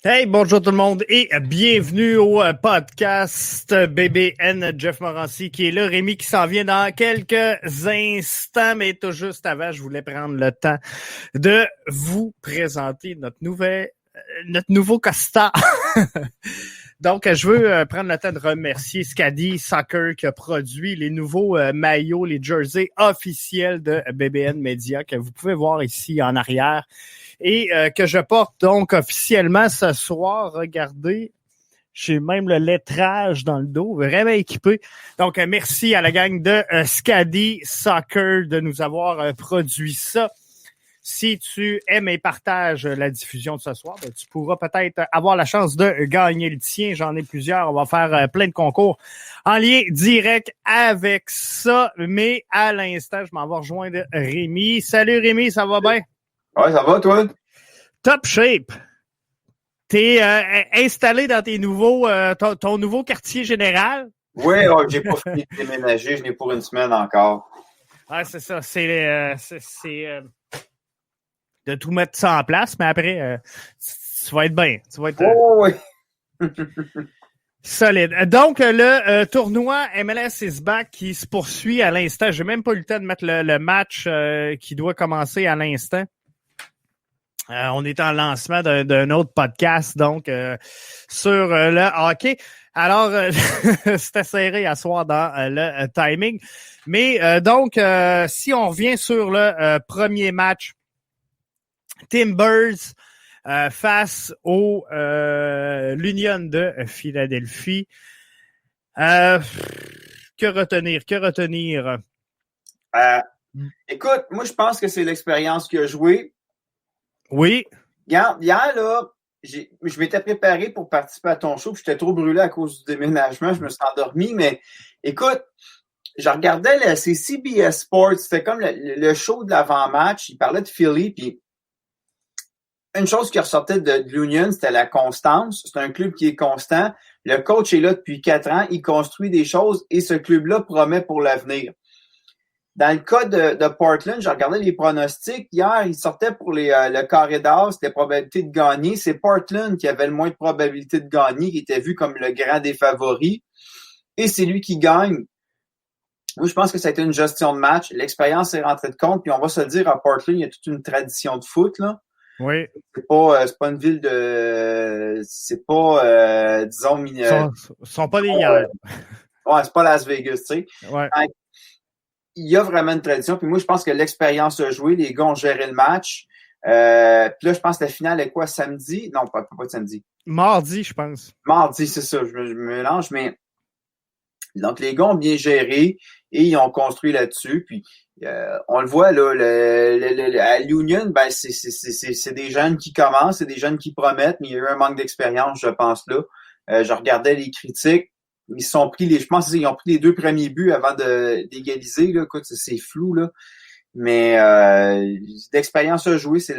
Hey, bonjour tout le monde et bienvenue au podcast BBN. Jeff Morancy qui est là, Rémi qui s'en vient dans quelques instants, mais tout juste avant, je voulais prendre le temps de vous présenter notre nouveau costard. Donc, je veux prendre le temps de remercier Scadi Soccer qui a produit les nouveaux maillots, les jerseys officiels de BBN Media que vous pouvez voir ici en arrière. Et que je porte donc officiellement ce soir. Regardez, j'ai même le lettrage dans le dos, vraiment équipé. Donc, merci à la gang de Scadi Soccer de nous avoir produit ça. Si tu aimes et partages la diffusion de ce soir, ben, tu pourras peut-être avoir la chance de gagner le tien. J'en ai plusieurs. On va faire plein de concours en lien direct avec ça. Mais à l'instant, je m'en vais rejoindre Rémi. Salut Rémi, ça va bien? Ouais, ça va, toi? Top shape. T'es installé dans tes nouveaux, ton nouveau quartier général? Oui, j'ai pas fini de déménager, je n'ai pour une semaine encore. Ah, c'est ça. C'est de tout mettre ça en place, mais après, tu vas être bien. Tu vas être oui. solide. Donc, le tournoi MLS is back qui se poursuit à l'instant. J'ai même pas eu le temps de mettre le match qui doit commencer à l'instant. On est en lancement d'un autre podcast, donc sur le hockey. Alors, c'était serré à soir dans le timing. Mais donc, si on revient sur le premier match, Timbers face au l'Union de Philadelphie. Que retenir? Écoute, moi, je pense que c'est l'expérience qu'il a joué. Oui. Regarde, hier, là, je m'étais préparé pour participer à ton show, puis j'étais trop brûlé à cause du déménagement, je me suis endormi, mais écoute, je regardais c'est CBS Sports, c'était comme le show de l'avant-match, il parlait de Philly, puis une chose qui ressortait de l'Union, c'était la constance. C'est un club qui est constant. Le coach est là depuis 4 ans, il construit des choses et ce club-là promet pour l'avenir. Dans le cas de Portland, j'ai regardé les pronostics. Hier, il sortait pour le carré d'or, c'était probabilité de gagner. C'est Portland qui avait le moins de probabilité de gagner, qui était vu comme le grand des favoris. Et c'est lui qui gagne. Moi, je pense que ça a été une gestion de match. L'expérience est rentrée de compte. Puis on va se le dire, à Portland, il y a toute une tradition de foot, là. Oui. C'est pas une ville de... C'est pas, disons... Sont pas des hier. Ouais, c'est pas Las Vegas, tu sais. Ouais. Il y a vraiment une tradition. Puis moi, je pense que l'expérience a joué. Les gars ont géré le match. Puis là, je pense que la finale est quoi, samedi? Non, pas samedi. Mardi, je pense. Mardi, c'est ça. Je me mélange, mais... Donc, les gars ont bien géré et ils ont construit là-dessus. Puis, on le voit, là, à l'Union, ben, c'est des jeunes qui commencent, c'est des jeunes qui promettent, mais il y a eu un manque d'expérience, je pense, là. Je regardais les critiques. Ils sont pris je pense qu'ils ont pris les 2 premiers buts avant d'égaliser, là. Écoute, c'est flou, là. Mais, d'expérience à jouer, c'est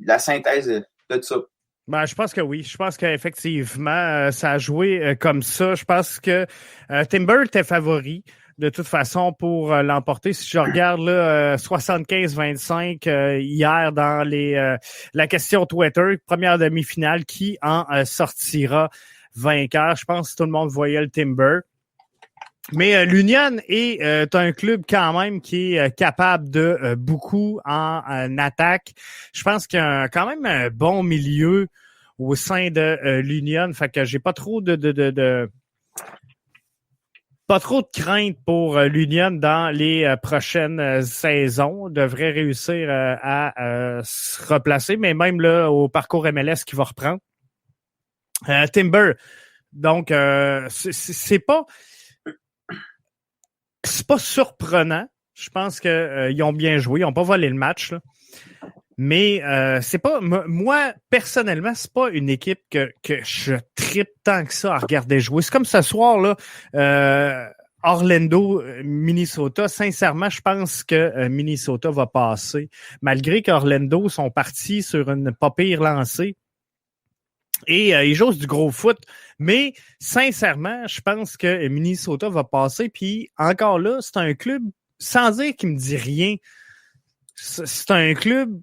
la synthèse de ça. Ben, je pense que oui. Je pense qu'effectivement, ça a joué comme ça. Je pense que Timber était favori de toute façon pour l'emporter. Si je regarde là 75-25 hier dans la question Twitter, première demi-finale, qui en sortira vainqueur? Je pense que tout le monde voyait le Timber. Mais l'Union est un club quand même qui est capable de beaucoup en attaque. Je pense qu'il y a quand même un bon milieu au sein de l'Union. Fait que j'ai pas trop de crainte pour l'Union dans les prochaines saisons. On devrait réussir à se replacer, mais même là au parcours MLS qui va reprendre. Timber. Donc c'est pas surprenant. Je pense qu'ils ont bien joué. Ils n'ont pas volé le match, là. Mais c'est pas. Moi, personnellement, c'est pas une équipe que je trippe tant que ça à regarder jouer. C'est comme ce soir, là, Orlando, Minnesota. Sincèrement, je pense que Minnesota va passer. Malgré qu'Orlando sont partis sur une pas pire lancée. Et ils jouent du gros foot. Mais sincèrement, je pense que Minnesota va passer. Puis encore là, c'est un club, sans dire qu'il me dit rien, c'est un club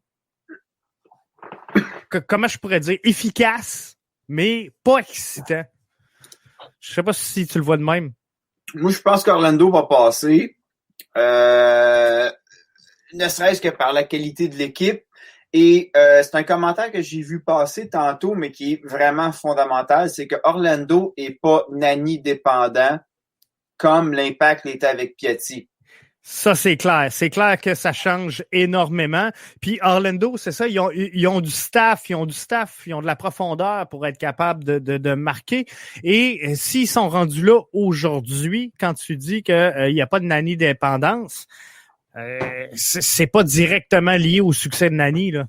comment je pourrais dire, efficace, mais pas excitant. Je sais pas si tu le vois de même. Moi, je pense qu'Orlando va passer, ne serait-ce que par la qualité de l'équipe. Et c'est un commentaire que j'ai vu passer tantôt, mais qui est vraiment fondamental, c'est que Orlando est pas Nani dépendant comme l'Impact l'était avec Piatti. Ça, c'est clair. C'est clair que ça change énormément. Puis Orlando, c'est ça, ils ont du staff, ils ont de la profondeur pour être capables de marquer. Et s'ils sont rendus là aujourd'hui, quand tu dis qu'il n'y a pas de Nani dépendance, c'est pas directement lié au succès de Nani, là.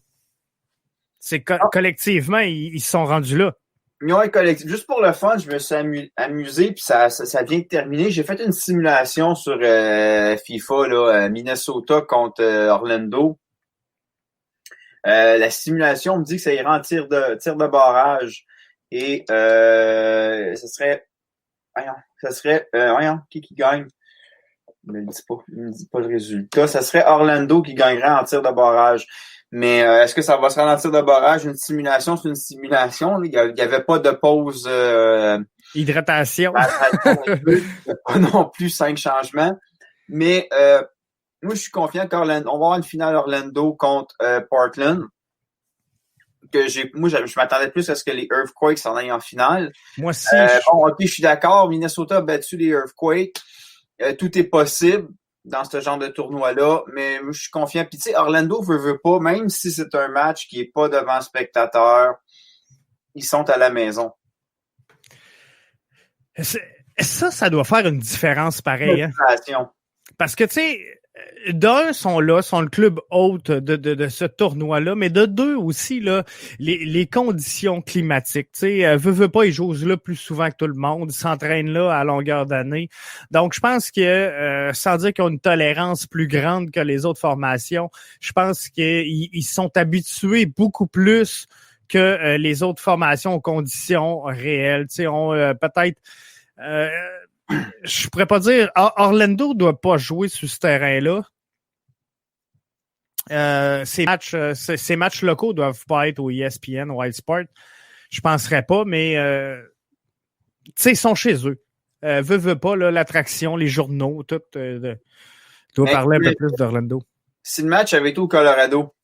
C'est collectivement, ils sont rendus là. Ouais, collectif. Juste pour le fun, je me suis amusé, puis ça vient de terminer. J'ai fait une simulation sur FIFA, là, Minnesota contre Orlando. La simulation me dit que ça ira en tir de barrage. Et ce serait. Voyons, qui gagne? Il me dit pas le résultat. Ça serait Orlando qui gagnerait en tir de barrage. Mais est-ce que ça va se rendre en tir de barrage? Une simulation, c'est une simulation. Il n'y avait pas de pause. Hydratation. Pas non plus 5 changements. Mais moi, je suis confiant qu'on va avoir une finale Orlando contre Portland. Je m'attendais plus à ce que les Earthquakes s'en aillent en finale. Moi aussi. Je suis d'accord. Minnesota a battu les Earthquakes. Tout est possible dans ce genre de tournoi-là, mais je suis confiant. Puis tu sais, Orlando veut pas, même si c'est un match qui est pas devant spectateurs, ils sont à la maison. Ça doit faire une différence pareil. Hein? Parce que tu sais, d'un, sont le club hôte de ce tournoi-là, mais de deux aussi, là, les conditions climatiques. Tu sais, veut pas, ils jouent là plus souvent que tout le monde, ils s'entraînent là à longueur d'année. Donc, je pense que, sans dire qu'ils ont une tolérance plus grande que les autres formations, je pense qu'ils sont habitués beaucoup plus que les autres formations aux conditions réelles. Tu sais, ont peut-être... je pourrais pas dire Orlando doit pas jouer sur ce terrain-là. Ces matchs locaux doivent pas être au ESPN ou iSport. Je penserais pas, mais tu sais, ils sont chez eux. Veut pas là, l'attraction, les journaux, tout doit parler un peu plus d'Orlando. Si le match avait été au Colorado,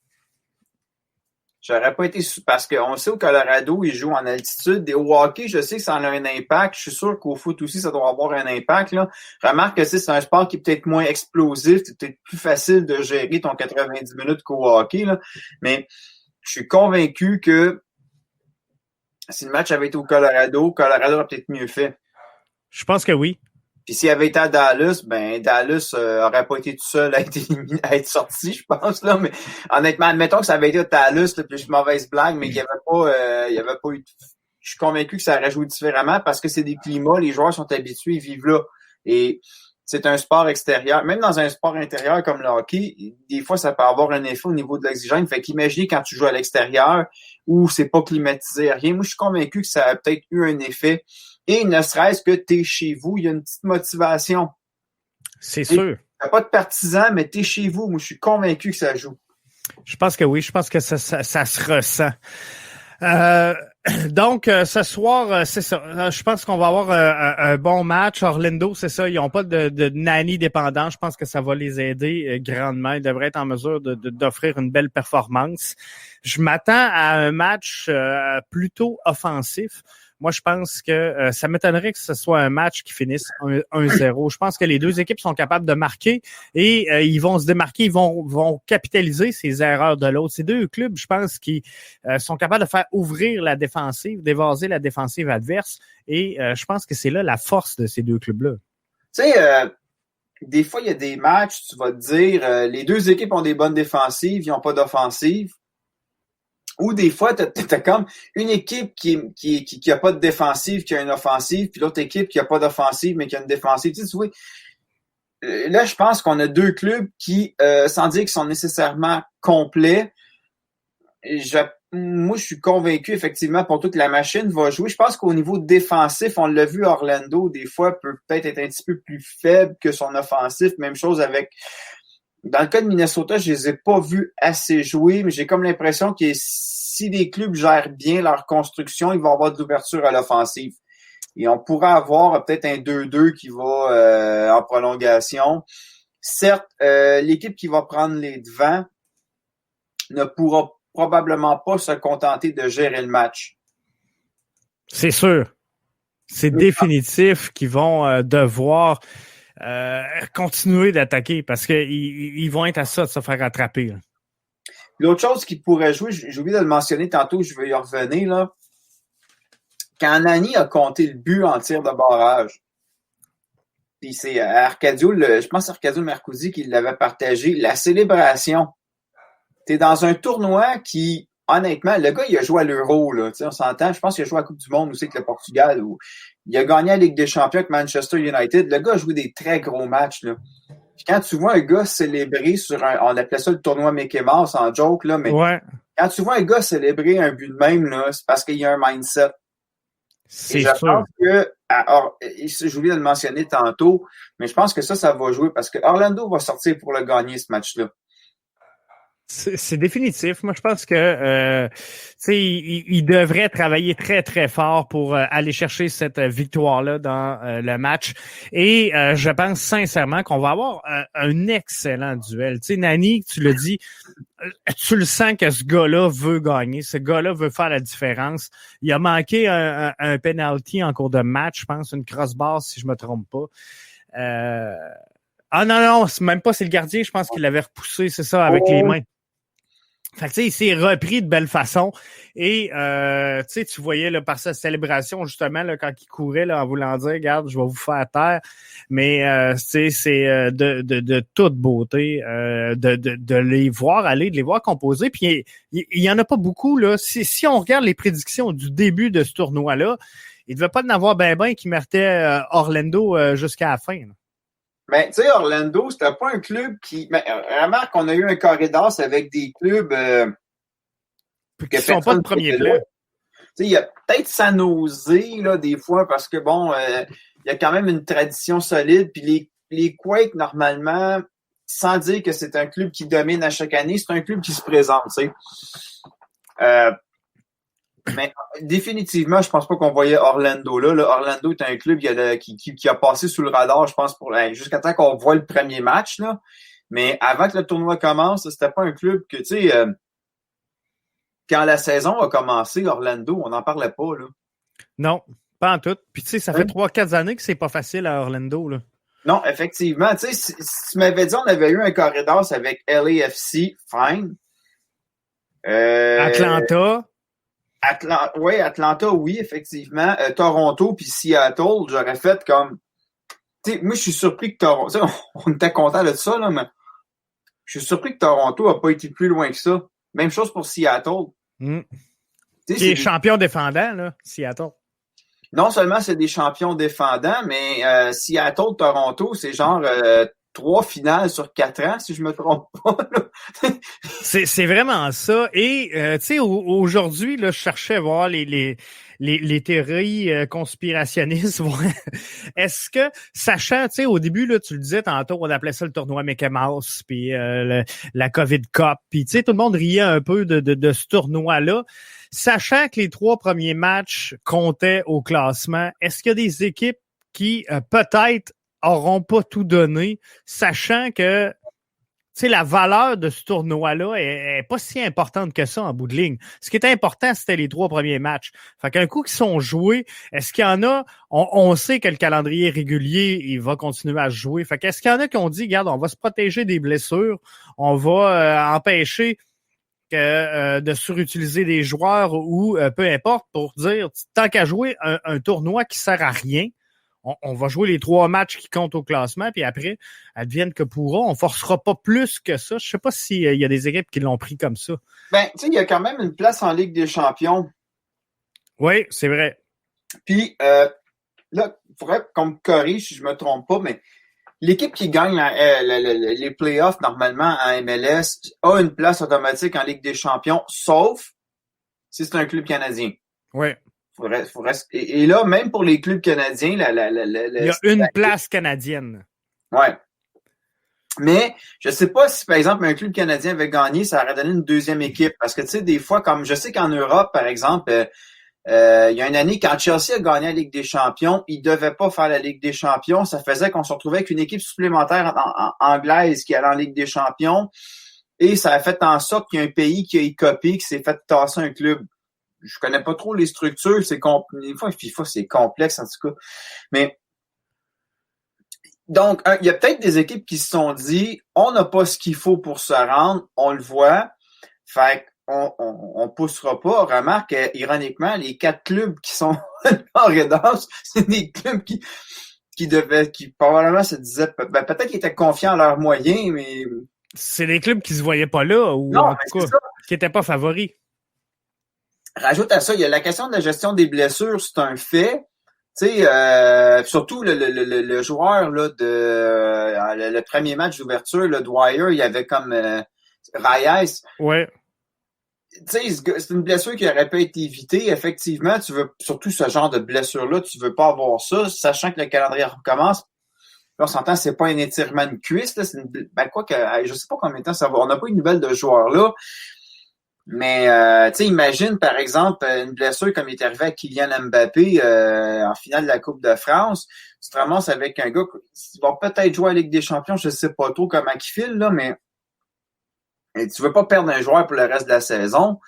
j'aurais pas été parce qu'on sait au Colorado, ils jouent en altitude. Et au hockey, je sais que ça en a un impact. Je suis sûr qu'au foot aussi, ça doit avoir un impact. Là. Remarque que c'est un sport qui est peut-être moins explosif, c'est peut-être plus facile de gérer ton 90 minutes qu'au hockey. Là. Mais je suis convaincu que si le match avait été au Colorado aurait peut-être mieux fait. Je pense que oui. Puis s'il avait été à Dallas, Dallas aurait pas été tout seul à être sorti, je pense là. Mais honnêtement, admettons que ça avait été à Dallas, là, puis je mauvaise blague, mais qu'il y avait pas eu. Je suis convaincu que ça aurait joué différemment parce que c'est des climats, les joueurs sont habitués, ils vivent là. Et c'est un sport extérieur. Même dans un sport intérieur comme le hockey, des fois ça peut avoir un effet au niveau de l'oxygène. Fait qu'imaginez quand tu joues à l'extérieur où c'est pas climatisé, rien. Moi, je suis convaincu que ça a peut-être eu un effet. Et ne serait-ce que t'es chez vous, il y a une petite motivation. C'est sûr. T'as pas de partisans, mais t'es chez vous. Moi, je suis convaincu que ça joue. Je pense que oui. Je pense que ça se ressent. Donc, ce soir, c'est ça. Je pense qu'on va avoir un bon match. Orlando, c'est ça. Ils n'ont pas de Nani dépendant. Je pense que ça va les aider grandement. Ils devraient être en mesure d'offrir une belle performance. Je m'attends à un match plutôt offensif. Moi, je pense que ça m'étonnerait que ce soit un match qui finisse 1-0. Je pense que les deux équipes sont capables de marquer et ils vont se démarquer, ils vont capitaliser ces erreurs de l'autre. Ces deux clubs, je pense, qui sont capables de faire ouvrir la défensive, d'évaser la défensive adverse. Et je pense que c'est là la force de ces deux clubs-là. Tu sais, des fois, il y a des matchs, tu vas te dire, les deux équipes ont des bonnes défensives, ils n'ont pas d'offensive. Ou des fois, t'as comme une équipe qui a pas de défensive, qui a une offensive, puis l'autre équipe qui a pas d'offensive, mais qui a une défensive. Tu sais, oui. Là, je pense qu'on a deux clubs qui, sans dire qu'ils sont nécessairement complets, moi, je suis convaincu, effectivement, pour tout que la machine va jouer. Je pense qu'au niveau défensif, on l'a vu, Orlando, des fois, peut-être être un petit peu plus faible que son offensif. Même chose avec Dans le cas de Minnesota, je les ai pas vus assez jouer, mais j'ai comme l'impression que si les clubs gèrent bien leur construction, ils vont avoir de l'ouverture à l'offensive. Et on pourra avoir peut-être un 2-2 qui va en prolongation. Certes, l'équipe qui va prendre les devants ne pourra probablement pas se contenter de gérer le match. C'est sûr. C'est définitif qu'ils vont devoir continuer d'attaquer parce qu'ils vont être à ça de se faire rattraper. Là. L'autre chose qui pourrait jouer, j'ai oublié de le mentionner tantôt, je vais y revenir, là. Quand Nani a compté le but en tir de barrage, puis c'est Arcadio, je pense Arcadio Mercouzi qui l'avait partagé, la célébration. T'es dans un tournoi qui, honnêtement, le gars, il a joué à l'Euro, là, on s'entend, je pense qu'il a joué à la Coupe du Monde aussi avec le Portugal, où il a gagné la Ligue des Champions avec Manchester United. Le gars a joué des très gros matchs, là. Puis quand tu vois un gars célébrer sur on appelait ça le tournoi Mickey Mouse en joke, là, mais quand tu vois un gars célébrer un but de même, là, c'est parce qu'il y a un mindset. C'est je sûr. pense que, j'ai oublié de le mentionner tantôt, mais je pense que ça va jouer parce que Orlando va sortir pour le gagner, ce match-là. C'est définitif. Moi, je pense que il devrait travailler très, très fort pour aller chercher cette victoire-là dans le match. Et je pense sincèrement qu'on va avoir un excellent duel. Tu sais, Nani, tu l'as dit, tu le sens que ce gars-là veut gagner. Ce gars-là veut faire la différence. Il a manqué un penalty en cours de match, je pense, une crossbar, si je me trompe pas. Non, c'est même pas, c'est le gardien, je pense qu'il l'avait repoussé, c'est ça, avec les mains. Fait que, tu sais, il s'est repris de belle façon et tu voyais là, par sa célébration justement là, quand il courait là, en voulant dire regarde, je vais vous faire taire, mais c'est de toute beauté de les voir aller, de les voir composer. Puis il y en a pas beaucoup là. Si on regarde les prédictions du début de ce tournoi-là, il devait pas en avoir ben qui méritait Orlando jusqu'à la fin. Là. Mais tu sais, Orlando, c'était pas un club qui. Mais remarque qu'on a eu un corridor avec des clubs qui sont pas de premier plan. Tu sais, il y a peut-être San Jose, là, des fois, parce que bon, il y a quand même une tradition solide. Puis les Quakes, normalement, sans dire que c'est un club qui domine à chaque année, c'est un club qui se présente, tu sais. Mais définitivement, je pense pas qu'on voyait Orlando là. Orlando est un club qui a passé sous le radar, je pense, jusqu'à temps qu'on voit le premier match, là. Mais avant que le tournoi commence, c'était pas un club que, tu sais, quand la saison a commencé, Orlando, on n'en parlait pas, là. Non, pas en tout. Puis, tu sais, ça fait 3-4 années que c'est pas facile à Orlando, là. Non, effectivement. Tu sais, si tu m'avais dit on avait eu un corridor avec LAFC, fine. Atlanta, oui, effectivement. Toronto puis Seattle, j'aurais fait comme... Tu sais, moi, je suis surpris que Toronto... On était content de ça, là, mais je suis surpris que Toronto n'a pas été plus loin que ça. Même chose pour Seattle. Qui est champion défendant, là, Seattle. Non seulement c'est des champions défendants, mais Seattle, Toronto, c'est genre 3 finales sur 4 ans, si je me trompe pas. C'est vraiment ça. Et tu sais, aujourd'hui, là, je cherchais à voir les théories conspirationnistes. Est-ce que, sachant, tu sais, au début, là, tu le disais tantôt, on appelait ça le tournoi Mickey Mouse, puis la COVID Cup, puis tu sais, tout le monde riait un peu de ce tournoi-là. Sachant que les 3 premiers matchs comptaient au classement, est-ce qu'il y a des équipes qui peut-être auront pas tout donné, sachant que la valeur de ce tournoi-là est pas si importante que ça en bout de ligne. Ce qui était important, c'était les 3 premiers matchs. Fait qu'un coup qu'ils sont joués, est-ce qu'il y en a, on sait que le calendrier régulier, il va continuer à se jouer. Fait qu'est-ce qu'il y en a qui ont dit, regarde, on va se protéger des blessures, on va empêcher de surutiliser des joueurs ou peu importe pour dire, tant qu'à jouer un tournoi qui sert à rien, on va jouer les 3 matchs qui comptent au classement, puis après, advienne que pourra. On forcera pas plus que ça. Je sais pas s'il y a des équipes qui l'ont pris comme ça. Ben, tu sais, il y a quand même une place en Ligue des champions. Oui, c'est vrai. Puis, là, il faudrait qu'on me corrige si je me trompe pas, mais l'équipe qui gagne les playoffs, normalement, en MLS, a une place automatique en Ligue des champions, sauf si c'est un club canadien. Oui. Et là, même pour les clubs canadiens, il y a une place canadienne. Ouais. Mais je sais pas si, par exemple, un club canadien avait gagné, ça aurait donné une deuxième équipe. Parce que, tu sais, des fois, comme je sais qu'en Europe, par exemple, il y a une année, quand Chelsea a gagné la Ligue des Champions, ils devaient pas faire la Ligue des Champions. Ça faisait qu'on se retrouvait avec une équipe supplémentaire anglaise qui allait en Ligue des Champions. Et ça a fait en sorte qu'il y a un pays qui a écopé, qui s'est fait tasser un club. Je connais pas trop les structures, des fois, FIFA, c'est complexe, en tout cas. Mais, donc, il y a peut-être des équipes qui se sont dit, on n'a pas ce qu'il faut pour se rendre, on le voit. Fait on poussera pas. Remarque, ironiquement, les 4 clubs qui sont en redance, c'est des clubs qui probablement se disaient, peut-être qu'ils étaient confiants en leurs moyens, mais... C'est des clubs qui se voyaient pas là, ou non, en tout cas, qui étaient pas favoris. Rajoute à ça, il y a la question de la gestion des blessures, c'est un fait. Tu sais, surtout le joueur là le premier match d'ouverture, le Dwyer, il y avait comme Reyes. Ouais. Tu sais, c'est une blessure qui aurait pu être évitée. Effectivement, tu veux surtout ce genre de blessure-là, tu veux pas avoir ça, sachant que le calendrier recommence. Là, on s'entend, c'est pas un étirement de cuisse, là, c'est je sais pas combien de temps ça va. On n'a pas une nouvelle de ce joueur-là. Mais tu sais, imagine, par exemple, une blessure comme il est arrivé à Kylian Mbappé en finale de la Coupe de France. Tu te ramasses avec un gars qui va peut-être jouer à la Ligue des Champions, je sais pas trop comment il file, là, mais tu veux pas perdre un joueur pour le reste de la saison.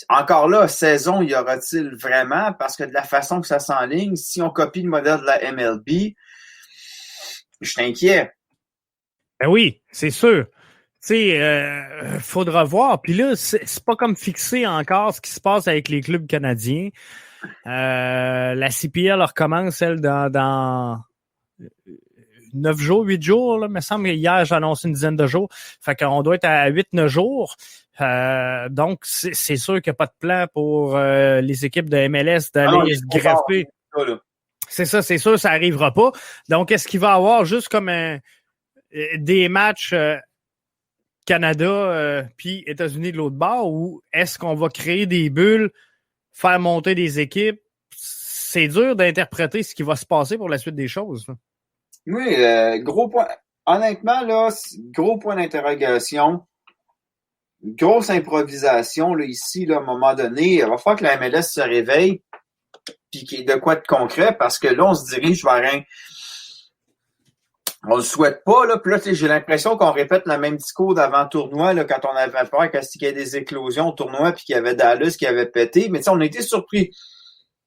Encore là, saison, y aura-t-il vraiment? Parce que de la façon que ça s'enligne, si on copie le modèle de la MLB, je suis inquiet. Ben oui, c'est sûr. Tu sais, faudra voir. Puis là, c'est pas comme fixé encore ce qui se passe avec les clubs canadiens. La CPL recommence, elle, dans 9 jours, 8 jours, là, me semble. Hier, j'ai annoncé une dizaine de jours. Fait qu'on doit être à 8-9 jours. Donc, c'est sûr qu'il n'y a pas de plan pour les équipes de MLS d'aller se greffer. C'est ça, c'est sûr, ça n'arrivera pas. Donc, est-ce qu'il va y avoir juste comme des matchs Canada puis États-Unis de l'autre bord, ou est-ce qu'on va créer des bulles, faire monter des équipes? C'est dur d'interpréter ce qui va se passer pour la suite des choses. Là. Oui, gros point. Honnêtement, là, gros point d'interrogation. Grosse improvisation, là, ici, là, à un moment donné. Il va falloir que la MLS se réveille puis qu'il y ait de quoi de concret, parce que là, on se dirige vers un... On le souhaite pas, là. Puis là, j'ai l'impression qu'on répète le même discours d'avant-tournoi, là, quand on avait peur qu'il y ait des éclosions au tournoi puis qu'il y avait Dallas qui avait pété. Mais tu sais, on a été surpris.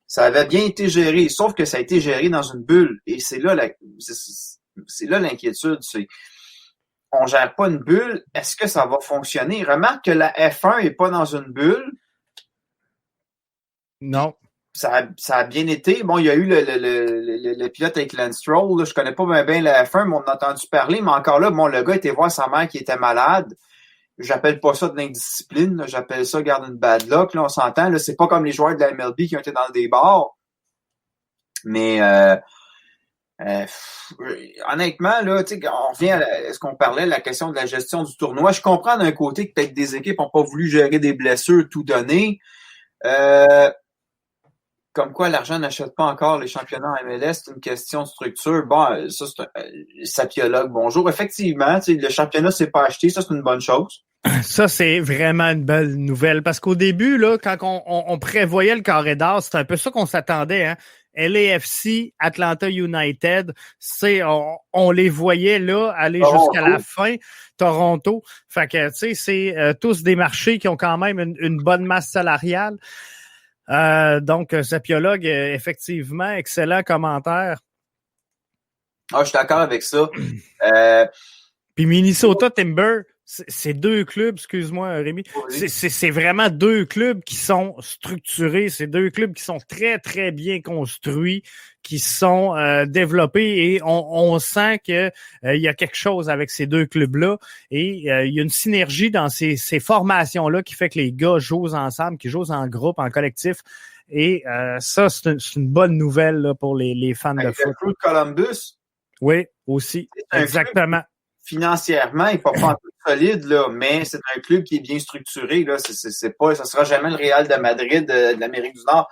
Ça avait bien été géré, sauf que ça a été géré dans une bulle. Et c'est là l'inquiétude. On gère pas une bulle. Est-ce que ça va fonctionner? Remarque que la F1 est pas dans une bulle. Non. Ça a bien été. Bon, il y a eu le pilote avec Lance Stroll. Là. Je connais pas bien la F1, mais on a entendu parler. Mais encore là, bon, le gars était voir sa mère qui était malade. J'appelle pas ça de l'indiscipline. Là. J'appelle ça garde une bad luck. Là, on s'entend. Là, c'est pas comme les joueurs de la MLB qui ont été dans des bars. Mais honnêtement, là, tu sais, on revient à ce qu'on parlait, la question de la gestion du tournoi. Je comprends d'un côté que peut-être des équipes n'ont pas voulu gérer des blessures, tout donner. Comme quoi, l'argent n'achète pas encore les championnats en MLS, c'est une question de structure. Bon, ça, c'est un sapiologue. Bonjour. Effectivement, le championnat s'est pas acheté, ça, c'est une bonne chose. Ça, c'est vraiment une belle nouvelle. Parce qu'au début, là, quand on prévoyait le carré d'or, c'était un peu ça qu'on s'attendait, hein. LAFC, Atlanta United, on les voyait là aller jusqu'à la fin. Toronto. Fait que, tu sais, c'est tous des marchés qui ont quand même une bonne masse salariale. Donc, sapiologue, effectivement, excellent commentaire. Ah, je suis d'accord avec ça. Puis Minnesota Timber, c'est deux clubs, excuse-moi Rémi, oui. C'est vraiment deux clubs qui sont structurés, c'est deux clubs qui sont très, très bien construits, qui sont développés, et on sent que il y a quelque chose avec ces deux clubs-là, et il y a une synergie dans ces formations-là qui fait que les gars jouent ensemble, qui jouent en groupe, en collectif, et ça, c'est une bonne nouvelle là, pour les fans de foot. Le Crew de Columbus. Oui, aussi, exactement. Financièrement, il n'est pas solide, là, mais c'est un club qui est bien structuré. Là. C'est pas, ça sera jamais le Real de Madrid de l'Amérique du Nord.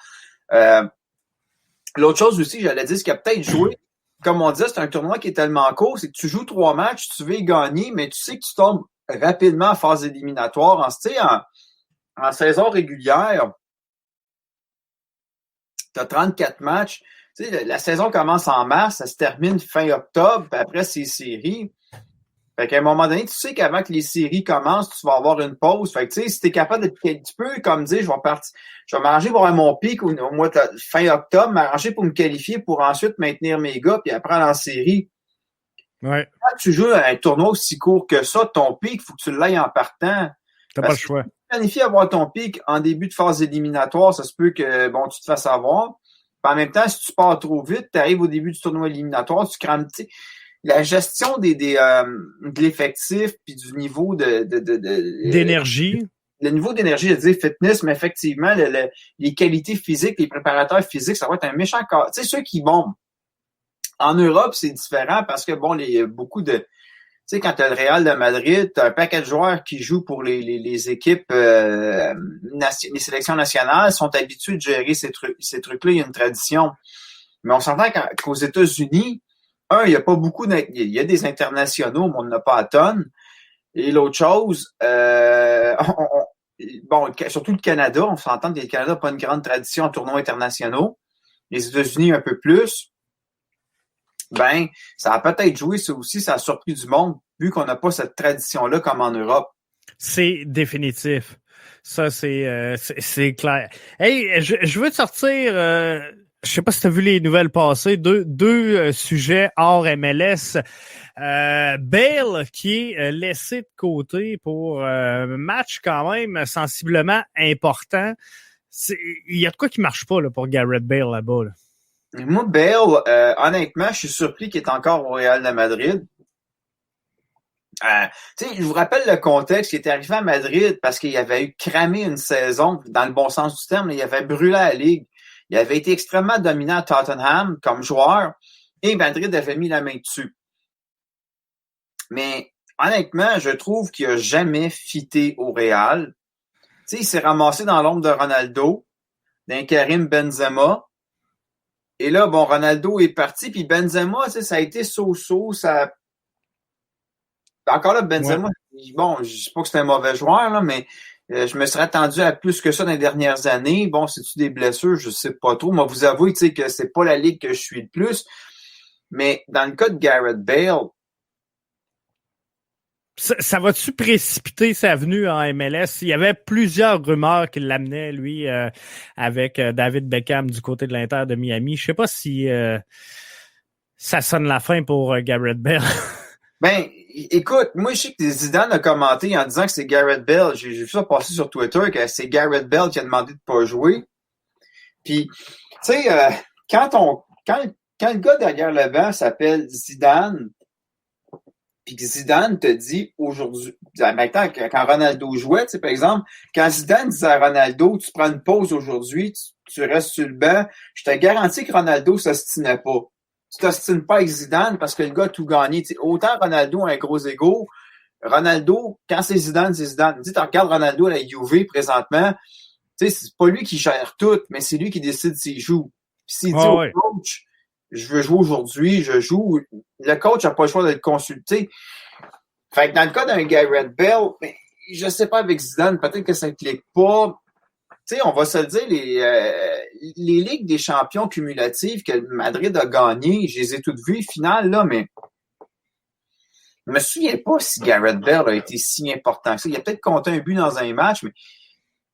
L'autre chose aussi, j'allais dire, ce qui a peut-être joué comme on dit, c'est un tournoi qui est tellement court, c'est que tu joues 3 matchs, tu veux y gagner, mais tu sais que tu tombes rapidement en phase éliminatoire. En saison régulière, tu as 34 matchs. Tu sais, la saison commence en mars, ça se termine fin octobre, puis après, c'est séries. Fait qu'à un moment donné, tu sais qu'avant que les séries commencent, tu vas avoir une pause. Fait que tu sais, si t'es capable de un petit peu, comme dire, je vais m'arranger pour avoir mon pic au mois de fin octobre, m'arranger pour me qualifier pour ensuite maintenir mes gars, puis après aller en série. Ouais. Quand tu joues à un tournoi aussi court que ça, ton pic, il faut que tu l'ailles en partant. T'as pas le choix. Si tu planifies avoir ton pic en début de phase éliminatoire, ça se peut que bon, tu te fasses avoir. Puis en même temps, si tu pars trop vite, tu arrives au début du tournoi éliminatoire, tu crames. La gestion de l'effectif puis du niveau d'énergie. Le niveau d'énergie, je dis fitness, mais effectivement, les qualités physiques, les préparateurs physiques, ça va être un méchant cas. Tu sais, ceux qui, bon, en Europe, c'est différent parce que, bon, beaucoup de. Tu sais, quand tu as le Real de Madrid, tu as un paquet de joueurs qui jouent pour les équipes, les sélections nationales, sont habitués de gérer ces trucs-là, il y a une tradition. Mais on s'entend qu'aux États-Unis, il y a pas beaucoup il y a des internationaux, mais on n'en a pas à tonnes. Et l'autre chose, bon, surtout le Canada, on s'entend que le Canada n'a pas une grande tradition en tournois internationaux. Les États-Unis un peu plus. Ben, ça a peut-être joué, ça aussi, ça a surpris du monde, vu qu'on n'a pas cette tradition-là comme en Europe. C'est définitif. Ça, c'est clair. Hey, je veux te sortir... je sais pas si tu as vu les nouvelles passer, deux sujets hors MLS. Bale qui est laissé de côté pour un match quand même sensiblement important. Il y a de quoi qui marche pas là, pour Gareth Bale là-bas. Là. Moi, Bale, honnêtement, je suis surpris qu'il est encore au Real de Madrid. Tu sais, je vous rappelle le contexte, il était arrivé à Madrid parce qu'il avait eu cramé une saison, dans le bon sens du terme, il avait brûlé la Ligue. Il avait été extrêmement dominant à Tottenham comme joueur et Madrid avait mis la main dessus. Mais honnêtement, je trouve qu'il n'a jamais fité au Real. Tu sais, il s'est ramassé dans l'ombre de Ronaldo, d'un Karim Benzema. Et là, bon, Ronaldo est parti, puis Benzema, tu sais, ça a été so-so. Encore là, Benzema, ouais. Bon, je sais pas que c'est un mauvais joueur, là, mais je me serais attendu à plus que ça dans les dernières années. Bon, c'est-tu des blessures? Je sais pas trop. Moi, vous avouez, tu sais, que c'est pas la ligue que je suis le plus. Mais dans le cas de Gareth Bale, ça va-tu précipiter sa venue en MLS? Il y avait plusieurs rumeurs qui l'amenaient, lui, avec David Beckham du côté de l'Inter de Miami. Je sais pas si ça sonne la fin pour Gareth Bale. Ben, écoute, moi, je sais que Zidane a commenté en disant que c'est Gareth Bale. J'ai vu ça passer sur Twitter, que c'est Gareth Bale qui a demandé de pas jouer. Puis, tu sais, quand le gars derrière le banc s'appelle Zidane, puis que Zidane te dit aujourd'hui, maintenant, quand Ronaldo jouait, tu sais, par exemple, quand Zidane disait à Ronaldo, tu prends une pause aujourd'hui, tu restes sur le banc, je te garantis que Ronaldo s'ostinait pas. Tu t'ostines pas avec Zidane parce que le gars a tout gagné. T'sais, autant Ronaldo a un gros ego, Ronaldo, quand c'est Zidane, c'est Zidane. Tu regardes Ronaldo à la Juve présentement, c'est pas lui qui gère tout, mais c'est lui qui décide s'il joue. S'il dit au coach, je veux jouer aujourd'hui, je joue, le coach n'a pas le choix de le consulter. Fait que dans le cas d'un Gareth Bale, je sais pas avec Zidane, peut-être que ça ne clique pas. Tu sais, on va se le dire, les Ligues des champions cumulatives que Madrid a gagnées, je les ai toutes vues, finales, là, mais je me souviens pas si Gareth Bale a été si important que ça. Il a peut-être compté un but dans un match, mais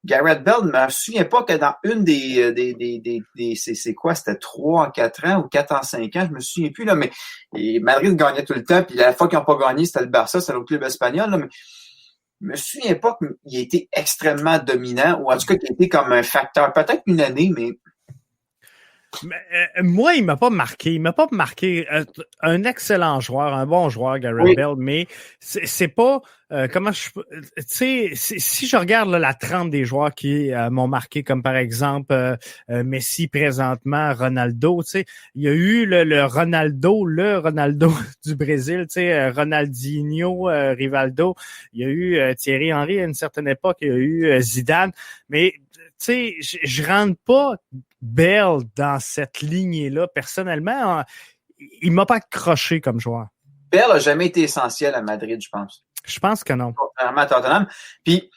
Gareth Bale, je me souviens pas que dans une c'est quoi, c'était 3 en 4 ans ou 4 en 5 ans, je me souviens plus, là, mais Madrid gagnait tout le temps, puis la fois qu'ils n'ont pas gagné, c'était le Barça, c'était l'autre club espagnol, là, mais je me souviens pas qu'il a été extrêmement dominant, ou en tout cas qu'il a été comme un facteur, peut-être une année, mais... Moi, il m'a pas marqué. Il m'a pas marqué. Un excellent joueur, un bon joueur, Gareth Bale, mais c'est pas... comment je... Tu sais, si je regarde là, la trempe des joueurs qui m'ont marqué, comme par exemple Messi présentement, Ronaldo, tu sais, il y a eu le Ronaldo du Brésil, tu sais, Ronaldinho, Rivaldo. Il y a eu Thierry Henry à une certaine époque, il y a eu Zidane, mais tu sais, je rentre pas Bale dans cette lignée-là. Personnellement, il m'a pas accroché comme joueur. Bell n'a jamais été essentiel à Madrid, je pense. Je pense que non. Contrairement à Tottenham. Puis,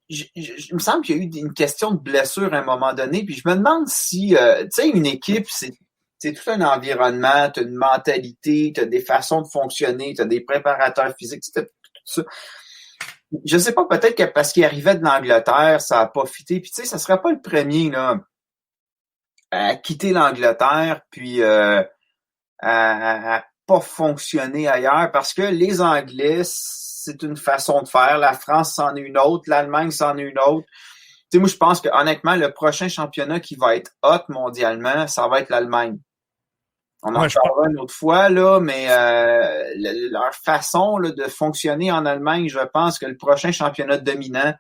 il me semble qu'il y a eu une question de blessure à un moment donné. Puis, je me demande si, tu sais, une équipe, c'est tout un environnement, tu as une mentalité, tu as des façons de fonctionner, tu as des préparateurs physiques, tout ça. Je sais pas, peut-être que parce qu'il arrivait de l'Angleterre, ça a pas fité. Puis, tu sais, ça serait pas le premier, là, à quitter l'Angleterre, puis à pas fonctionner ailleurs, parce que les Anglais, c'est une façon de faire. La France, c'en est une autre. L'Allemagne, c'en est une autre. Tu sais, moi, je pense que honnêtement, le prochain championnat qui va être hot mondialement, ça va être l'Allemagne. On en parlera une autre fois, là, mais leur façon là, de fonctionner en Allemagne, je pense que le prochain championnat dominant,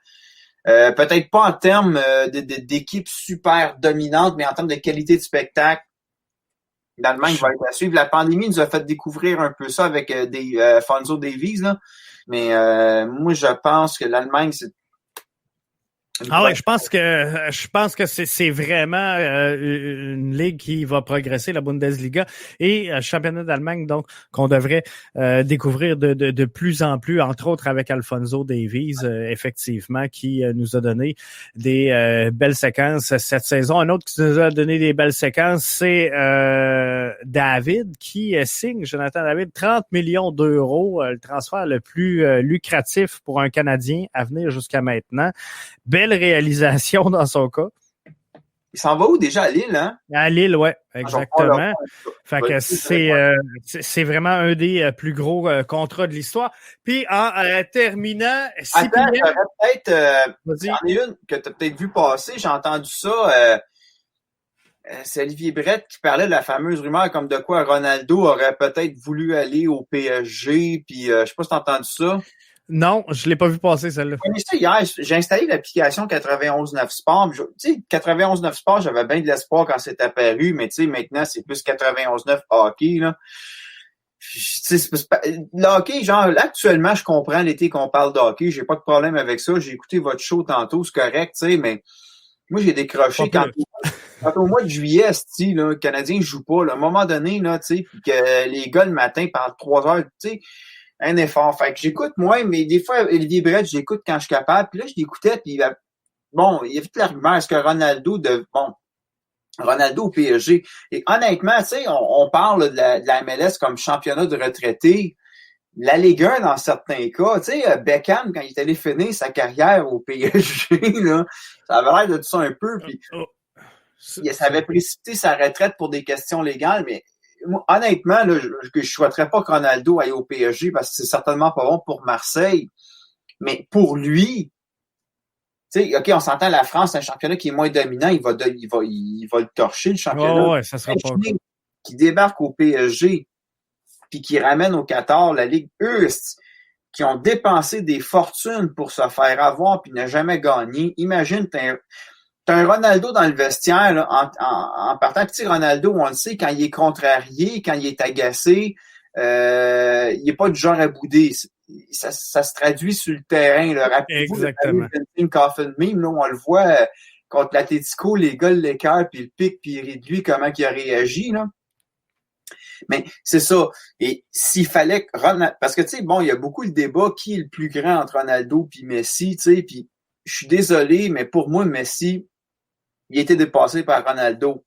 peut-être pas en termes d'équipe super dominante, mais en termes de qualité de spectacle, l'Allemagne va être à suivre. La pandémie nous a fait découvrir un peu ça avec Fonzo Davies, là. Mais moi, je pense que l'Allemagne, c'est... Ah oui, je pense que c'est vraiment une ligue qui va progresser, la Bundesliga, et championnat d'Allemagne, donc qu'on devrait découvrir de plus en plus, entre autres avec Alphonso Davies, effectivement, qui nous a donné des belles séquences cette saison. Un autre qui nous a donné des belles séquences, c'est David, qui signe, Jonathan David, 30 millions d'euros, le transfert le plus lucratif pour un Canadien à venir jusqu'à maintenant. Belle réalisation dans son cas. Il s'en va où déjà? À Lille, hein? À Lille, oui, exactement. Fait que c'est vraiment un des plus gros contrats de l'histoire. Puis en terminant... Attends, j'aurais peut-être... j'en ai une que tu as peut-être vu passer. J'ai entendu ça. C'est Olivier Brett qui parlait de la fameuse rumeur comme de quoi Ronaldo aurait peut-être voulu aller au PSG. Puis je sais pas si tu as entendu ça. Non, je l'ai pas vu passer, celle-là. Hier, j'ai installé l'application 91.9 Sport. Tu sais, 91.9 Sport, j'avais bien de l'espoir quand c'est apparu, mais tu sais, maintenant, c'est plus 91.9 hockey, là. Le hockey, genre, là, actuellement, je comprends l'été qu'on parle de hockey. J'ai pas de problème avec ça. J'ai écouté votre show tantôt, c'est correct, tu sais, mais moi, j'ai décroché quand au mois de juillet, là, le Canadien joue pas, là. À un moment donné, là, tu sais, puis que les gars, le matin, pendant 3 heures, tu sais, un effort. Fait que j'écoute moins, mais des fois, Olivier Brett, j'écoute quand je suis capable. Puis là, je l'écoutais, puis bon, il y a vite l'argument, est-ce que Ronaldo au PSG. Et honnêtement, tu sais, on parle de la MLS comme championnat de retraités. La Ligue 1, dans certains cas, tu sais, Beckham, quand il est allé finir sa carrière au PSG, là, ça avait l'air de tout ça un peu. Puis, ça avait précipité sa retraite pour des questions légales, mais moi, honnêtement, là, je souhaiterais pas que Ronaldo aille au PSG parce que c'est certainement pas bon pour Marseille. Mais pour lui, tu sais, OK, on s'entend, la France, c'est un championnat qui est moins dominant, il va le torcher, le championnat. Oh ouais, ça sera pas. Qui débarque au PSG puis qui ramène au Qatar la Ligue qui ont dépensé des fortunes pour se faire avoir puis n'a jamais gagné. Imagine, t'as un Ronaldo dans le vestiaire, là, en partant. Petit Ronaldo, on le sait, quand il est contrarié, quand il est agacé, il n'est pas du genre à bouder. Ça se traduit sur le terrain. Là. Rappelez-vous, le Coffin Meme, là, on le voit contre l'Atlético, les gars l'écœurent, puis le pique, puis il rit de lui, comment il a réagi. Là. Mais c'est ça. Et s'il fallait que Ronaldo... Parce que, tu sais, bon, il y a beaucoup le débat qui est le plus grand entre Ronaldo et Messi, tu sais, puis je suis désolé, mais pour moi, Messi, il a été dépassé par Ronaldo.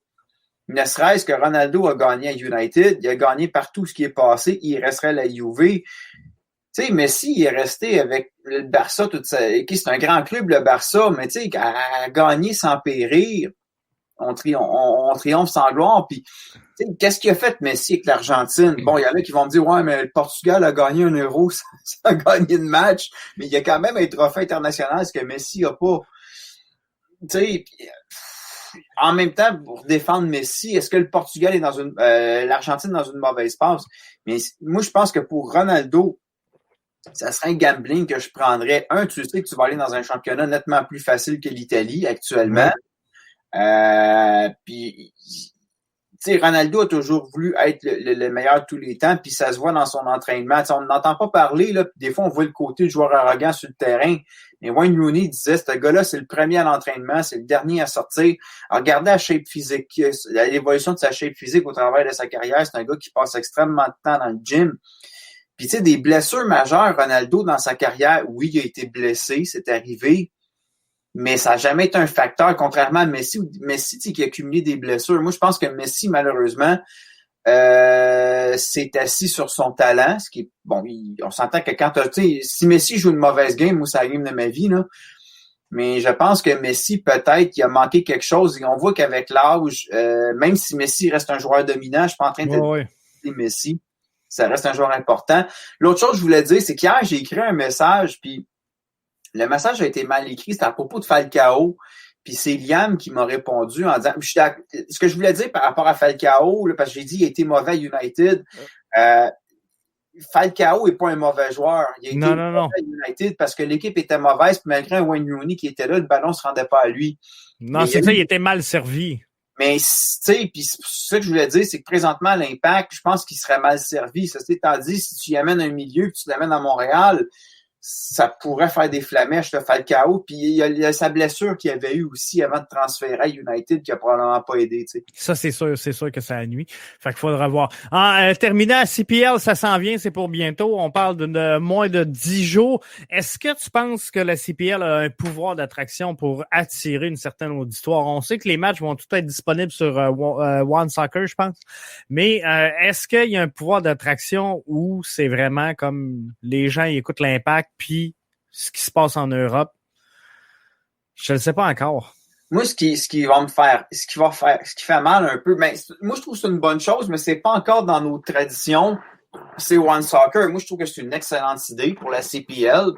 Ne serait-ce que Ronaldo a gagné à United, il a gagné partout ce qui est passé, il resterait à la Juve. Tu sais, Messi, il est resté avec le Barça, c'est un grand club, le Barça, mais tu sais, à gagner sans périr, on triomphe sans gloire. Puis, qu'est-ce qu'il a fait Messi avec l'Argentine? Bon, il y en a qui vont me dire, ouais, mais le Portugal a gagné 1 euro, ça a gagné le match, mais il y a quand même un trophée international, ce que Messi n'a pas. Tu sais, en même temps, pour défendre Messi, est-ce que le Portugal est dans l'Argentine dans une mauvaise passe? Mais moi, je pense que pour Ronaldo, ça serait un gambling que je prendrais. Tu sais que tu vas aller dans un championnat nettement plus facile que l'Italie actuellement. Puis, tu sais, Ronaldo a toujours voulu être le meilleur de tous les temps, puis ça se voit dans son entraînement. T'sais, on n'entend pas parler, là, puis des fois, on voit le côté du joueur arrogant sur le terrain. Mais Wayne Rooney disait, ce gars-là, c'est le premier à l'entraînement, c'est le dernier à sortir. Alors, regardez la shape physique, l'évolution de sa shape physique au travers de sa carrière. C'est un gars qui passe extrêmement de temps dans le gym. Puis, tu sais, des blessures majeures, Ronaldo, dans sa carrière, oui, il a été blessé, c'est arrivé, mais ça n'a jamais été un facteur, contrairement à Messi, qui a cumulé des blessures. Moi, je pense que Messi, malheureusement, s'est assis sur son talent, ce qui est, bon, on s'entend que quand tu sais, si Messi joue une mauvaise game, moi, c'est la game de ma vie, là. Mais je pense que Messi, peut-être, il a manqué quelque chose, et on voit qu'avec l'âge, même si Messi reste un joueur dominant, je suis pas en train de dire Messi. Ça reste un joueur important. L'autre chose que je voulais dire, c'est qu'hier, j'ai écrit un message, puis le message a été mal écrit, c'était à propos de Falcao, puis c'est Liam qui m'a répondu en disant, ce que je voulais dire par rapport à Falcao, là, parce que j'ai dit qu'il a été mauvais à United, Falcao n'est pas un mauvais joueur. Il a été mauvais à United parce que l'équipe était mauvaise, puis malgré un Wayne Rooney qui était là, le ballon ne se rendait pas à lui. Non, c'est ça, il était mal servi. Mais, tu sais, puis ce que je voulais dire, c'est que présentement, l'Impact, je pense qu'il serait mal servi. Ça, c'est-à-dire, si tu y amènes un milieu, puis tu l'amènes à Montréal, ça pourrait faire des flamèches, le Falcao. Puis il y a sa blessure qu'il avait eue aussi avant de transférer à United qui a probablement pas aidé. Tu sais. Ça, c'est sûr que ça nuit. Fait qu'il faudra voir. Terminé à CPL, ça s'en vient, c'est pour bientôt. On parle de moins de 10 jours. Est-ce que tu penses que la CPL a un pouvoir d'attraction pour attirer une certaine auditoire? On sait que les matchs vont tout être disponibles sur One Soccer, je pense. Mais est-ce qu'il y a un pouvoir d'attraction où c'est vraiment comme les gens ils écoutent l'Impact puis ce qui se passe en Europe? Je ne le sais pas encore. Moi, ce qui fait mal un peu, ben, moi, je trouve que c'est une bonne chose, mais c'est pas encore dans nos traditions. C'est One Soccer. Moi, je trouve que c'est une excellente idée pour la CPL.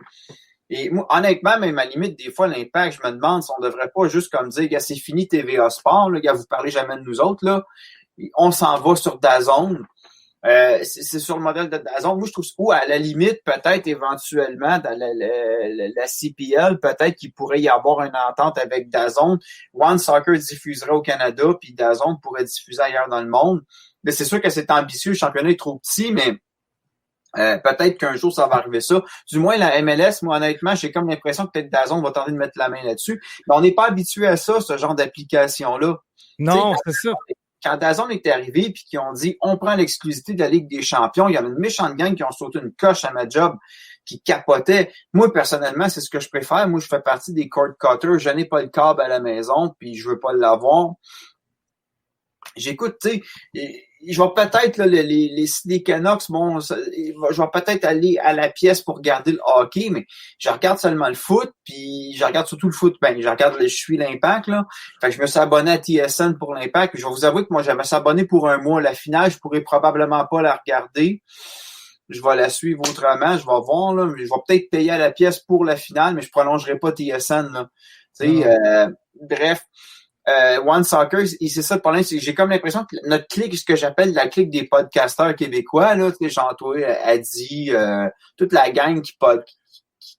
Et moi, honnêtement, même à la limite, des fois, l'Impact, je me demande si on devrait pas juste comme dire, gars, c'est fini TVA Sport, là, gars, vous parlez jamais de nous autres, là. On s'en va sur DAZN. C'est sur le modèle de DAZN. Moi, je trouve ou à la limite, peut-être éventuellement, dans la CPL, peut-être qu'il pourrait y avoir une entente avec DAZN. One Soccer diffuserait au Canada, puis DAZN pourrait diffuser ailleurs dans le monde. Mais c'est sûr que c'est ambitieux, le championnat est trop petit, mais peut-être qu'un jour, ça va arriver ça. Du moins, la MLS, moi, honnêtement, j'ai comme l'impression que peut-être DAZN va tenter de mettre la main là-dessus. Mais on n'est pas habitué à ça, ce genre d'application-là. Non, c'est ça. Quand DAZN est arrivé puis qu'ils ont dit on prend l'exclusivité de la Ligue des Champions, il y avait une méchante gang qui ont sauté une coche à ma job, qui capotait. Moi, personnellement, c'est ce que je préfère. Moi, je fais partie des cord cutters. Je n'ai pas le câble à la maison, puis je veux pas l'avoir. J'écoute, tu sais, je vais peut-être, là, les Canucks, bon, je vais peut-être aller à la pièce pour regarder le hockey, mais je regarde seulement le foot, puis je regarde surtout le foot. Ben, je suis l'Impact, là. Fait que je me suis abonné à TSN pour l'Impact, puis je vais vous avouer que moi, j'avais abonné pour un mois. La finale, je pourrais probablement pas la regarder. Je vais la suivre autrement, je vais voir, là. Je vais peut-être payer à la pièce pour la finale, mais je prolongerai pas TSN, là. Tu sais, bref. One Soccer, c'est ça le problème, c'est que j'ai comme l'impression que notre clique, ce que j'appelle la clique des podcasteurs québécois, là, tu sais, genre toi, Adi, toute la gang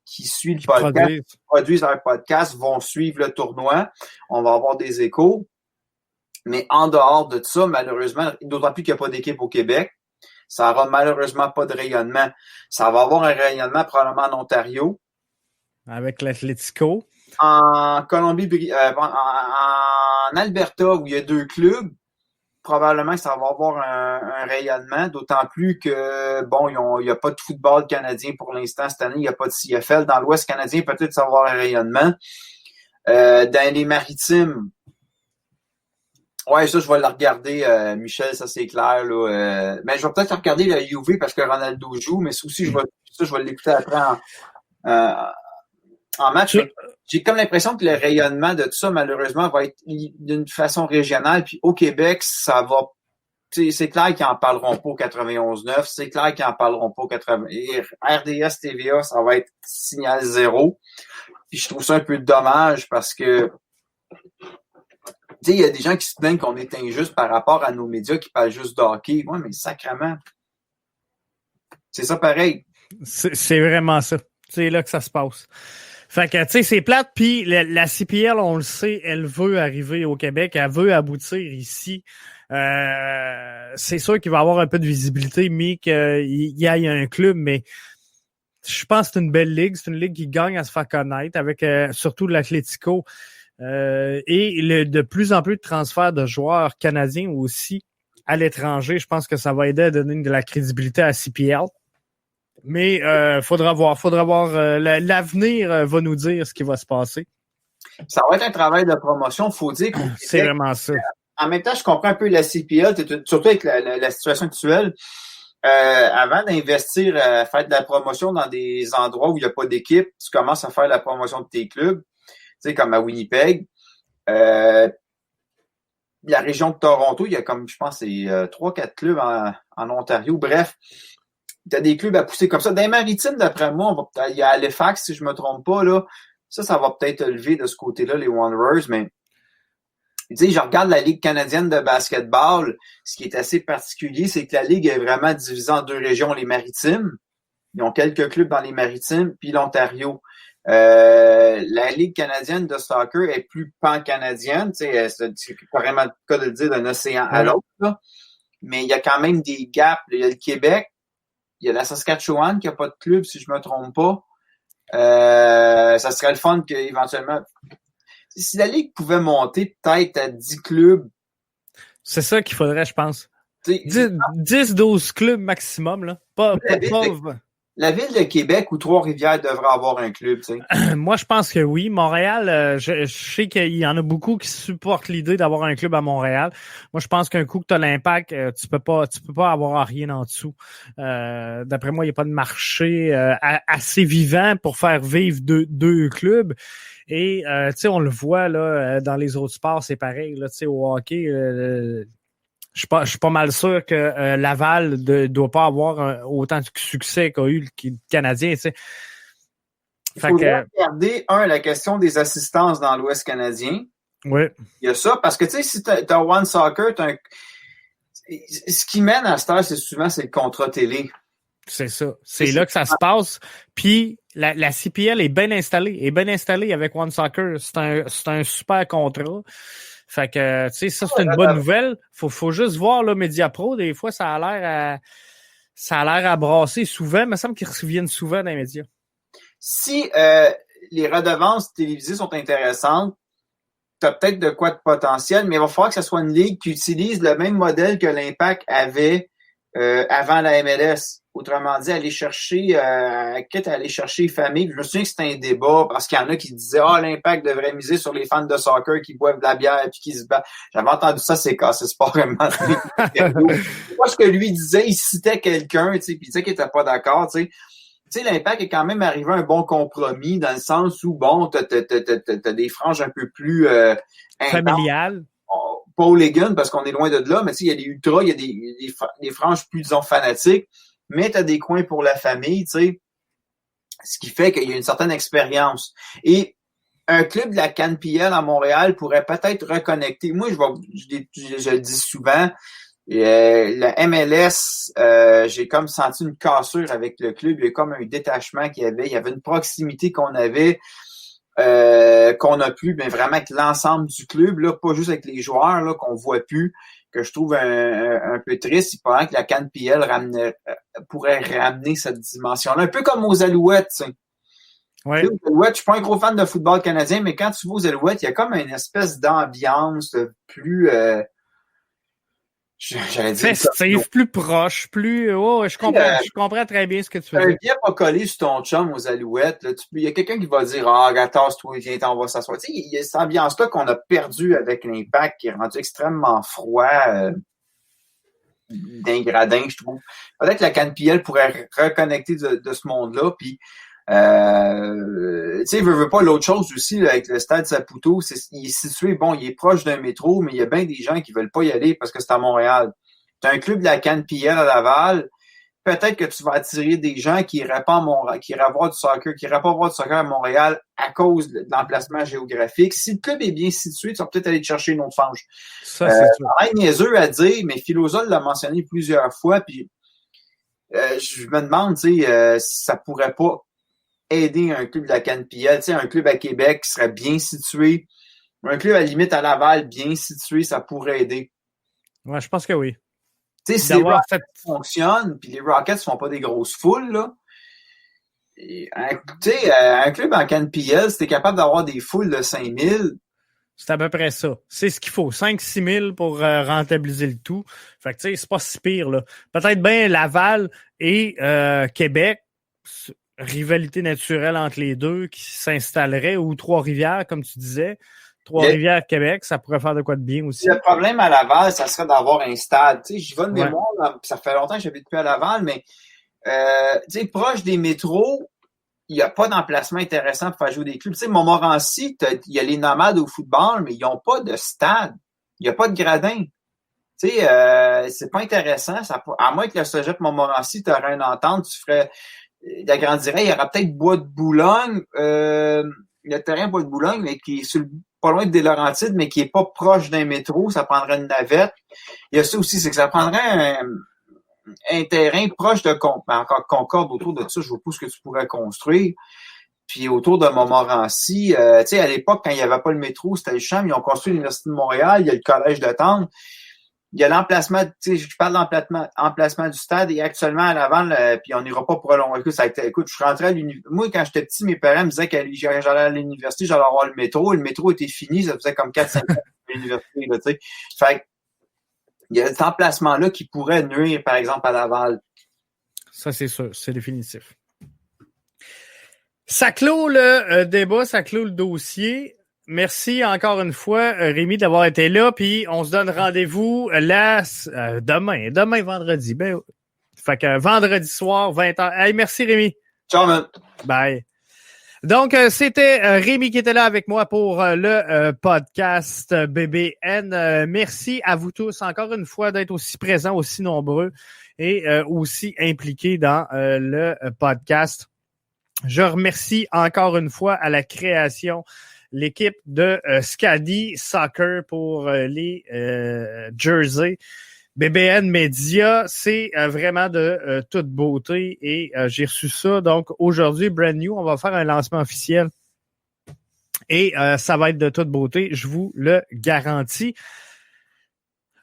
qui suit le podcast, qui produisent leur podcast, vont suivre le tournoi. On va avoir des échos. Mais en dehors de ça, malheureusement, d'autant plus qu'il n'y a pas d'équipe au Québec, ça n'aura malheureusement pas de rayonnement. Ça va avoir un rayonnement probablement en Ontario. Avec l'Atlético. En Colombie, en Alberta, où il y a 2 clubs, probablement que ça va avoir un rayonnement, d'autant plus que, bon, il n'y a pas de football canadien pour l'instant cette année, il n'y a pas de CFL. Dans l'Ouest canadien, peut-être ça va avoir un rayonnement. Dans les Maritimes, ouais, ça, je vais le regarder, Michel, ça c'est clair. Là, mais je vais peut-être regarder la UV parce que Ronaldo joue, mais ça aussi, je vais l'écouter après en match. J'ai comme l'impression que le rayonnement de tout ça, malheureusement, va être d'une façon régionale. Puis au Québec, ça va... C'est clair qu'ils n'en parleront pas au 91.9. C'est clair qu'ils n'en parleront pas au 80... RDS, TVA, ça va être signal 0. Puis je trouve ça un peu dommage parce que il y a des gens qui se plaignent qu'on est injuste par rapport à nos médias qui parlent juste de hockey. Ouais, mais sacrément. C'est ça pareil. C'est vraiment ça. C'est là que ça se passe. Fait que, tu sais, c'est plate, puis la CPL, on le sait, elle veut arriver au Québec, elle veut aboutir ici. C'est sûr qu'il va y avoir un peu de visibilité, mais qu'il y ait un club, mais je pense que c'est une belle ligue. C'est une ligue qui gagne à se faire connaître avec surtout l'Atlético et de plus en plus de transferts de joueurs canadiens aussi à l'étranger. Je pense que ça va aider à donner de la crédibilité à CPL. Mais faudra voir. L'avenir va nous dire ce qui va se passer. Ça va être un travail de promotion. Faut dire qu'au Québec, c'est vraiment ça. En même temps, je comprends un peu la CPL, surtout avec la situation actuelle. Avant d'investir, faire de la promotion dans des endroits où il n'y a pas d'équipe, tu commences à faire la promotion de tes clubs. Tu sais, comme à Winnipeg. La région de Toronto, il y a comme, je pense, c'est 3-4 clubs en Ontario. Bref, tu as des clubs à pousser comme ça. Dans les maritimes, d'après moi, il y a Halifax, si je me trompe pas, là. Ça va peut-être lever de ce côté-là, les Wanderers, mais tu sais, je regarde la Ligue canadienne de basketball. Ce qui est assez particulier, c'est que la Ligue est vraiment divisée en deux régions, les maritimes. Ils ont quelques clubs dans les maritimes, puis l'Ontario. La Ligue canadienne de soccer est plus pan-canadienne. Tu sais, c'est carrément le cas de le dire d'un océan à l'autre. Là. Mais il y a quand même des gaps. Il y a le Québec, il y a la Saskatchewan qui n'a pas de club, si je me trompe pas. Ça serait le fun qu'éventuellement... Si la Ligue pouvait monter peut-être à 10 clubs... C'est ça qu'il faudrait, je pense. 10-12 clubs maximum, là. La ville de Québec ou Trois-Rivières devrait avoir un club, tu sais. Moi, je pense que oui. Montréal, je sais qu'il y en a beaucoup qui supportent l'idée d'avoir un club à Montréal. Moi, je pense qu'un coup que tu as l'Impact, tu peux pas avoir rien en dessous. D'après moi, il n'y a pas de marché assez vivant pour faire vivre deux clubs. Et tu sais, on le voit là dans les autres sports, c'est pareil. Là, tu sais, au hockey, je suis pas mal sûr que Laval doit pas avoir autant de succès qu'a eu le Canadien. Tu sais. Il faut regarder, la question des assistances dans l'Ouest canadien. Oui. Il y a ça, parce que tu sais, si t'as One Soccer, ce qui mène à cette heure, c'est le contrat télé. C'est ça. C'est là que ça se passe. Puis la CPL est bien installée avec One Soccer. C'est un super contrat. Fait que, tu sais, ça, c'est une bonne nouvelle. Faut juste voir, là, Mediapro, des fois, ça a l'air à brasser souvent. Il me semble qu'ils reviennent souvent dans les médias. Si les redevances télévisées sont intéressantes, t'as peut-être de quoi de potentiel, mais il va falloir que ce soit une ligue qui utilise le même modèle que l'Impact avait avant la MLS. Autrement dit, aller chercher les familles. Je me souviens que c'était un débat parce qu'il y en a qui disaient l'Impact devrait miser sur les fans de soccer qui boivent de la bière et qui se battent. J'avais entendu ça, c'est cassé, c'est pas vraiment. Moi, ce que lui disait, il citait quelqu'un, tu sais, puis il disait qu'il était pas d'accord, tu sais. Tu sais, l'Impact est quand même arrivé à un bon compromis dans le sens où, bon, t'as des franges un peu plus familiales. Pas hooligan parce qu'on est loin de là, mais tu sais, il y a des ultras, il y a des franges plus, disons, fanatiques, mais t'as des coins pour la famille, tu sais, ce qui fait qu'il y a une certaine expérience. Et un club de la CanPL à Montréal pourrait peut-être reconnecter. Moi, je le dis souvent, la MLS, j'ai comme senti une cassure avec le club. Il y a comme un détachement qu'il y avait. Il y avait une proximité qu'on avait, qu'on n'a plus, mais vraiment avec l'ensemble du club, là, pas juste avec les joueurs là, qu'on voit plus, que je trouve un peu triste. Il paraît que la CanPL pourrait ramener cette dimension-là. Un peu comme aux Alouettes, tu sais. Ouais. Aux Alouettes, je suis pas un gros fan de football canadien, mais quand tu vas aux Alouettes, il y a comme une espèce d'ambiance plus... j'allais dire festif, plus proche, plus... je comprends très bien ce que tu veux dire. Un billet pas collé sur ton chum aux Alouettes, là, il y a quelqu'un qui va dire « Ah, tasse-toi, viens, on va s'asseoir. » Tu sais, il y a cette ambiance-là qu'on a perdue avec l'Impact qui est rendu extrêmement froid d'un gradin, je trouve. Peut-être que la CanPL pourrait reconnecter de ce monde-là, puis tu sais, veut pas l'autre chose aussi là, avec le stade Saputo, il est situé, bon, il est proche d'un métro, mais il y a bien des gens qui veulent pas y aller parce que c'est à Montréal. Tu as un club de la CanPL à Laval, peut-être que tu vas attirer des gens qui iraient pas à Montréal, qui iraient voir du soccer, qui iraient pas voir du soccer à Montréal à cause de l'emplacement géographique. Si le club est bien situé, tu vas peut-être aller te chercher une autre fange. Ça, c'est sûr. C'est niaiseux à dire, mais Philosol l'a mentionné plusieurs fois, puis je me demande, tu sais, si ça pourrait pas aider un club de la CanPL, tu sais, un club à Québec qui serait bien situé, un club à la limite à Laval bien situé, ça pourrait aider. Ouais, je pense que oui. Tu sais, si les Rockets fonctionnent, puis les Rockets font pas des grosses foules, là, un club en CanPL, si t'es capable d'avoir des foules de 5000, c'est à peu près ça. C'est ce qu'il faut. 5-6 000 pour rentabiliser le tout. Fait que, tu sais, c'est pas si pire, là. Peut-être bien Laval et Québec, rivalité naturelle entre les deux qui s'installerait, ou Trois-Rivières, comme tu disais. Trois-Rivières, Québec, ça pourrait faire de quoi de bien aussi. Le problème à Laval, ça serait d'avoir un stade. Tu sais, j'y vais de mémoire, là, ça fait longtemps que j'habite plus à Laval, mais tu sais, proche des métros, il n'y a pas d'emplacement intéressant pour faire jouer des clubs. Tu sais, Montmorency, il y a les nomades au football, mais ils n'ont pas de stade. Il n'y a pas de gradin. Tu sais, c'est pas intéressant. À moins que le Cégep Montmorency, tu aurais une entente, tu ferais, il agrandirait, il y aura peut-être Bois de Boulogne, le terrain Bois de Boulogne, mais qui est pas loin de Laurentides, mais qui est pas proche d'un métro, ça prendrait une navette. Il y a ça aussi, c'est que ça prendrait un terrain proche de Concorde autour de ça, je vois pas ce que tu pourrais construire. Puis autour de Montmorency, tu sais, à l'époque, quand il n'y avait pas le métro, c'était le champ, ils ont construit l'Université de Montréal, il y a le Collège de Tendre. Il y a l'emplacement, tu sais, je parle d'emplacement du stade, et actuellement à l'avant, puis on n'ira pas prolonger. Écoute, je suis rentré à l'université. Moi, quand j'étais petit, mes parents me disaient que j'allais à l'université, j'allais avoir le métro. Le métro était fini, ça faisait comme 4-5 ans à l'université, là, tu sais. Fait il y a cet emplacement-là qui pourrait nuire, par exemple, à Laval. Ça, c'est sûr. C'est définitif. Ça clôt le débat, ça clôt le dossier. Merci encore une fois, Rémi, d'avoir été là. Puis on se donne rendez-vous demain vendredi. Ben, fait que vendredi soir, 20h. Hey, merci, Rémi. Ciao, man. Bye. Donc, c'était Rémi qui était là avec moi pour le podcast BBN. Merci à vous tous encore une fois d'être aussi présents, aussi nombreux et aussi impliqués dans le podcast. Je remercie encore une fois à la création l'équipe de Scadi Soccer pour les jerseys. BBN Media, c'est vraiment de toute beauté et j'ai reçu ça. Donc, aujourd'hui, brand new, on va faire un lancement officiel et ça va être de toute beauté, je vous le garantis.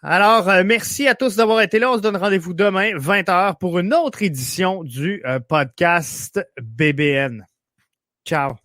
Alors, merci à tous d'avoir été là. On se donne rendez-vous demain, 20h, pour une autre édition du podcast BBN. Ciao.